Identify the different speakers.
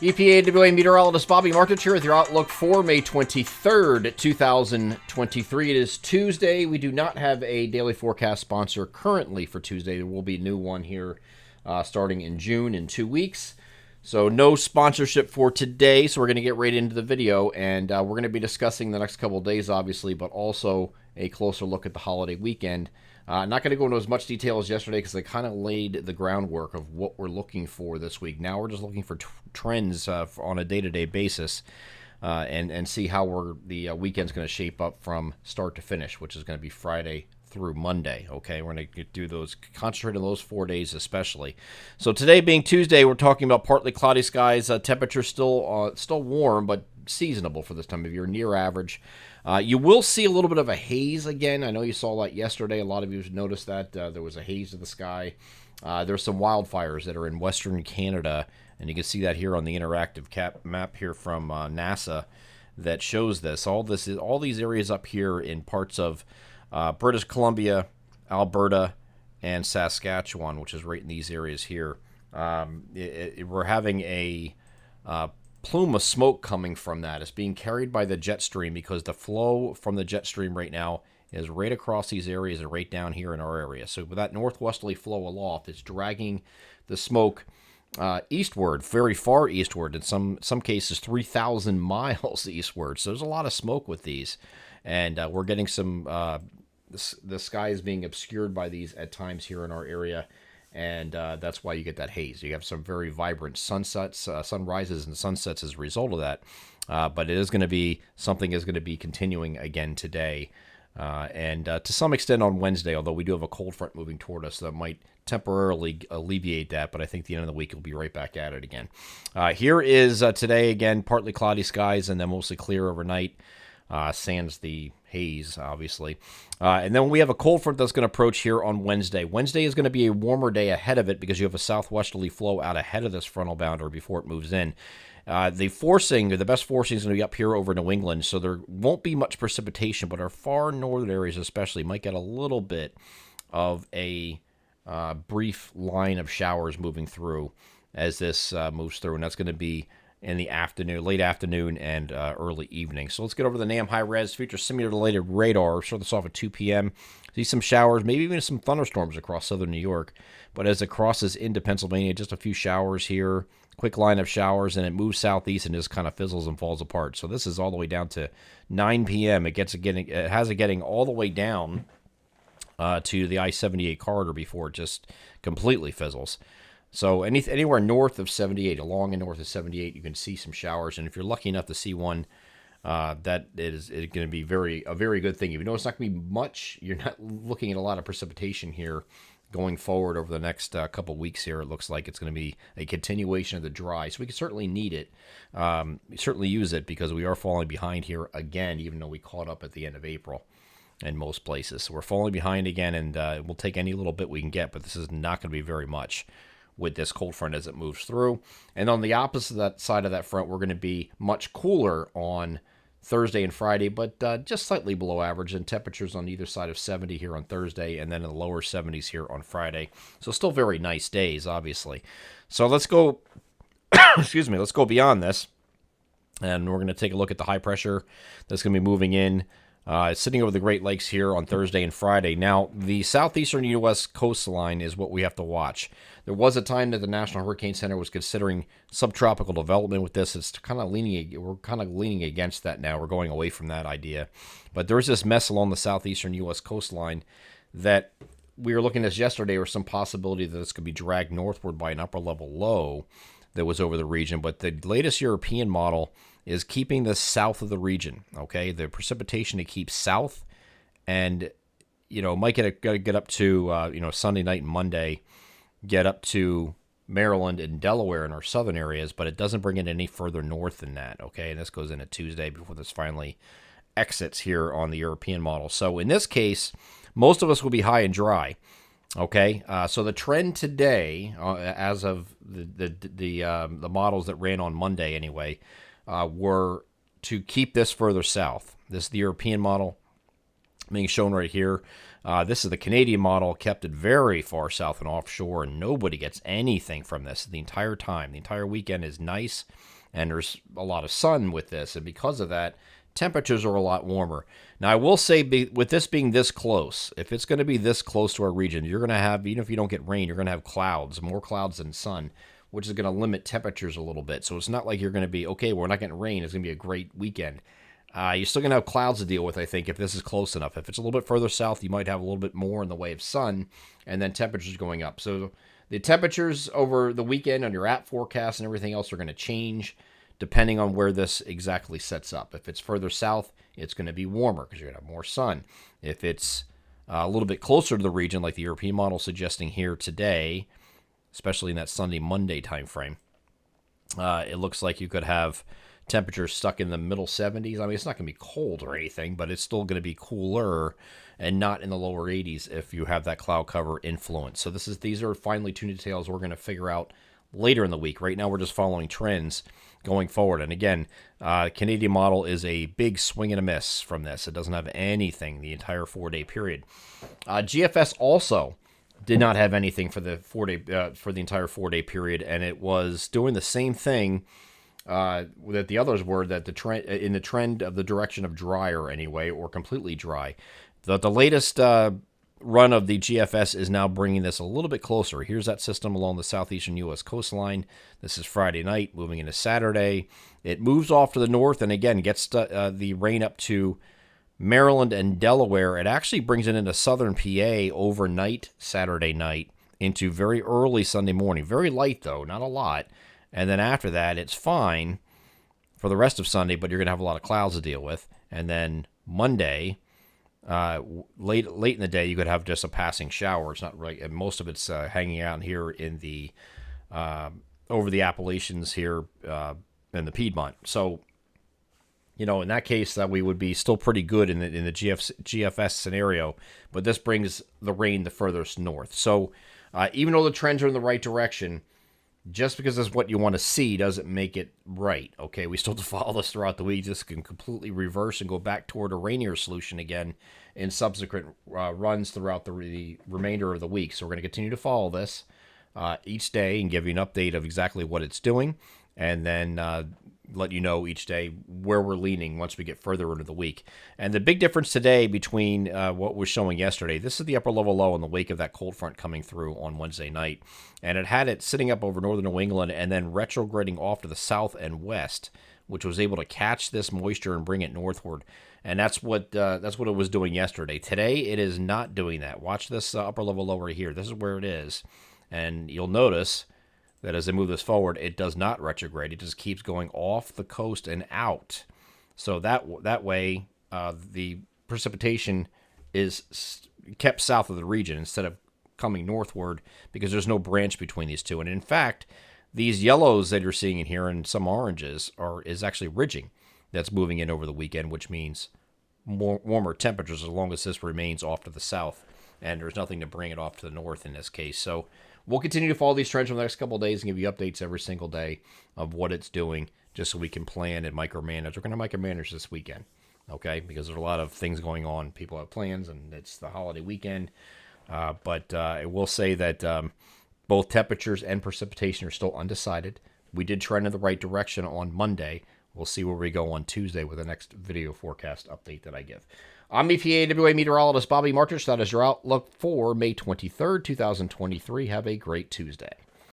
Speaker 1: EPAWA meteorologist Bobby Martich here with your outlook for May 23rd, 2023. It is Tuesday. We do not have a daily forecast sponsor currently for Tuesday. There will be a new one here starting in June in 2 weeks. So no sponsorship for today, so we're going to get right into the video, and we're going to be discussing the next couple of days, obviously, but also a closer look at the holiday weekend. Not going to go into as much detail as yesterday because I kind of laid the groundwork of what we're looking for this week. Now we're just looking for trends on a day-to-day basis and see how the weekend's going to shape up from start to finish, which is going to be Friday through Monday. Okay, we're going to do those, concentrate on those 4 days especially. So today being Tuesday, we're talking about partly cloudy skies. Temperature still warm, but seasonable for this time of year, near average. You will see a little bit of a haze again. I know you saw that yesterday. A lot of you noticed that there was a haze in the sky. There's some wildfires that are in western Canada, and you can see that here on the interactive map here from NASA that shows this. All these areas up here in parts of British Columbia, Alberta, and Saskatchewan, which is right in these areas here. We're having a plume of smoke coming from that. It's being carried by the jet stream because the flow from the jet stream right now is right across these areas and right down here in our area. So with that northwesterly flow aloft, it's dragging the smoke eastward, very far eastward, in some cases 3,000 miles eastward. So there's a lot of smoke with these, and we're getting some the sky is being obscured by these at times here in our area, and that's why you get that haze. You have some very vibrant sunsets, sunrises and sunsets as a result of that, but it is going to be something is going to be continuing again today, and to some extent on Wednesday, although we do have a cold front moving toward us that might temporarily alleviate that, but I think the end of the week we'll be right back at it again. Here is today again, partly cloudy skies and then mostly clear overnight, sans the haze, obviously. And then we have a cold front that's going to approach here on Wednesday. Wednesday is going to be a warmer day ahead of it because you have a southwesterly flow out ahead of this frontal boundary before it moves in. The best forcing is going to be up here over New England, so there won't be much precipitation, but our far northern areas especially might get a little bit of a brief line of showers moving through as this moves through, and that's going to be in the afternoon, late afternoon, and early evening. So let's get over the NAM high-res future simulated radar. Start this off at 2 p.m. See some showers, maybe even some thunderstorms across southern New York. But as it crosses into Pennsylvania, just a few showers here, quick line of showers, and it moves southeast and just kind of fizzles and falls apart. So this is all the way down to 9 p.m. It has it getting all the way down to the I-78 corridor before it just completely fizzles. So anywhere north of 78, along and north of 78, you can see some showers. And if you're lucky enough to see one, that is going to be a very good thing. Even though it's not going to be much, you're not looking at a lot of precipitation here going forward over the next couple weeks here. It looks like it's going to be a continuation of the dry. So we can certainly need it, certainly use it, because we are falling behind here again, even though we caught up at the end of April in most places. So we're falling behind again, and we'll take any little bit we can get, but this is not going to be very much with this cold front as it moves through. And on the opposite side of that front, we're going to be much cooler on Thursday and Friday, but just slightly below average, and temperatures on either side of 70 here on Thursday, and then in the lower 70s here on Friday. So still very nice days, obviously. So let's go, let's go beyond this, and we're going to take a look at the high pressure that's going to be moving in. It's sitting over the Great Lakes here on Thursday and Friday. Now, the southeastern U.S. coastline is what we have to watch. There was a time that the National Hurricane Center was considering subtropical development with this. We're kind of leaning against that now. We're going away from that idea. But there's this mess along the southeastern U.S. coastline that we were looking at yesterday, or some possibility that this could be dragged northward by an upper-level low that was over the region. But the latest European model is keeping this south of the region, okay? The precipitation to keep south, and, might get up to, Sunday night and Monday, get up to Maryland and Delaware in our southern areas, but it doesn't bring it any further north than that, okay? And this goes into Tuesday before this finally exits here on the European model. So in this case, most of us will be high and dry, okay? So the trend today, as of the models that ran on Monday anyway, were to keep this further south. This is the European model being shown right here. This is the Canadian model, kept it very far south and offshore, and nobody gets anything from this the entire time. The entire weekend is nice, and there's a lot of sun with this, and because of that, temperatures are a lot warmer. Now, I will say, with this being this close, if it's going to be this close to our region, you're going to have, even if you don't get rain, you're going to have clouds, more clouds than sun, which is going to limit temperatures a little bit. So it's not like you're going to be, okay, we're not getting rain, it's going to be a great weekend. You're still going to have clouds to deal with, I think, if this is close enough. If it's a little bit further south, you might have a little bit more in the way of sun, and then temperatures going up. So the temperatures over the weekend on your app forecast and everything else are going to change depending on where this exactly sets up. If it's further south, it's going to be warmer because you're going to have more sun. If it's a little bit closer to the region, like the European model suggesting here today, especially in that Sunday, Monday time frame, it looks like you could have temperatures stuck in the middle 70s. I mean, it's not going to be cold or anything, but it's still going to be cooler and not in the lower 80s if you have that cloud cover influence. So these are finely tuned details we're going to figure out later in the week. Right now, we're just following trends going forward. And again, Canadian model is a big swing and a miss from this. It doesn't have anything the entire 4-day period. GFS also did not have anything for the entire 4-day period, and it was doing the same thing that the others were, that the trend of the direction of drier anyway, or completely dry. The latest run of the GFS is now bringing this a little bit closer. Here's that system along the southeastern U.S. coastline. This is Friday night, moving into Saturday. It moves off to the north and again gets the rain up to Maryland and Delaware. It actually brings it into southern PA overnight Saturday night into very early Sunday morning. Very light though, not a lot. And then after that, it's fine for the rest of Sunday, but you're going to have a lot of clouds to deal with. And then Monday, late in the day, you could have just a passing shower. It's not right, and most of it's hanging out here in the over the Appalachians here in the Piedmont. So, in that case, we would be still pretty good in the GFS scenario. But this brings the rain the furthest north. So, even though the trends are in the right direction, just because it's what you want to see doesn't make it right. Okay, we still have to follow this throughout the week. This can completely reverse and go back toward a rainier solution again in subsequent runs throughout the remainder of the week. So we're going to continue to follow this each day and give you an update of exactly what it's doing, and then let you know each day where we're leaning once we get further into the week. And the big difference today between what was showing yesterday, this is the upper level low in the wake of that cold front coming through on Wednesday night. And it had it sitting up over northern New England and then retrograding off to the south and west, which was able to catch this moisture and bring it northward. And that's what it was doing yesterday. Today, it is not doing that. Watch this upper level low right here. This is where it is. And you'll notice that as they move this forward, it does not retrograde. It just keeps going off the coast and out. So that way, the precipitation is kept south of the region instead of coming northward, because there's no branch between these two. And in fact, these yellows that you're seeing in here and some oranges is actually ridging that's moving in over the weekend, which means more warmer temperatures as long as this remains off to the south. And there's nothing to bring it off to the north in this case. So we'll continue to follow these trends for the next couple of days and give you updates every single day of what it's doing, just so we can plan and micromanage. We're going to micromanage this weekend, okay? Because there's a lot of things going on. People have plans, and it's the holiday weekend. But I will say that both temperatures and precipitation are still undecided. We did trend in the right direction on Monday. We'll see where we go on Tuesday with the next video forecast update that I give. I'm EPAWA meteorologist Bobby Martich. That is your outlook for May 23rd, 2023. Have a great Tuesday.